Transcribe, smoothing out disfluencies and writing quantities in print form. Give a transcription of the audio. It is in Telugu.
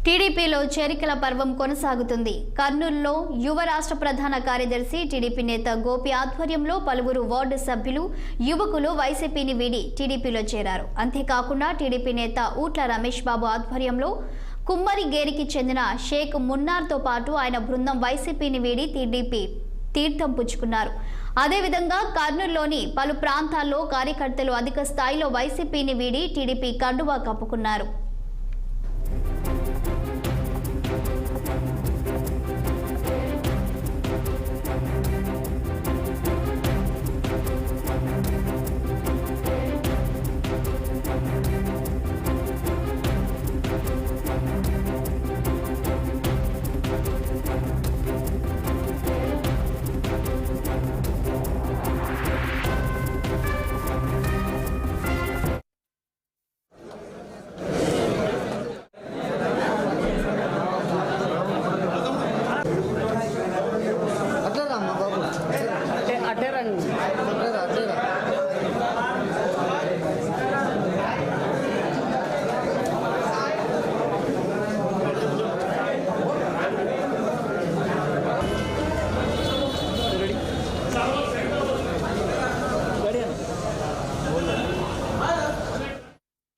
టీడీపీలో చేరికల పర్వం కొనసాగుతుంది. కర్నూలులో యువ రాష్ట్ర ప్రధాన కార్యదర్శి టీడీపీ నేత గోపి ఆధ్వర్యంలో పలువురు వార్డు సభ్యులు యువకులు వైసీపీని వీడి టీడీపీలో చేరారు. అంతేకాకుండా టీడీపీ నేత ఊట్ల రమేష్ బాబు ఆధ్వర్యంలో కుమ్మరిగేరికి చెందిన షేక్ మున్నార్తో పాటు ఆయన బృందం వైసీపీని వీడి టీడీపీ తీర్థం పుచ్చుకున్నారు. అదేవిధంగా కర్నూలులోని పలు ప్రాంతాల్లో కార్యకర్తలు అధిక స్థాయిలో వైసీపీని వీడి టీడీపీ కండువా కప్పుకున్నారు.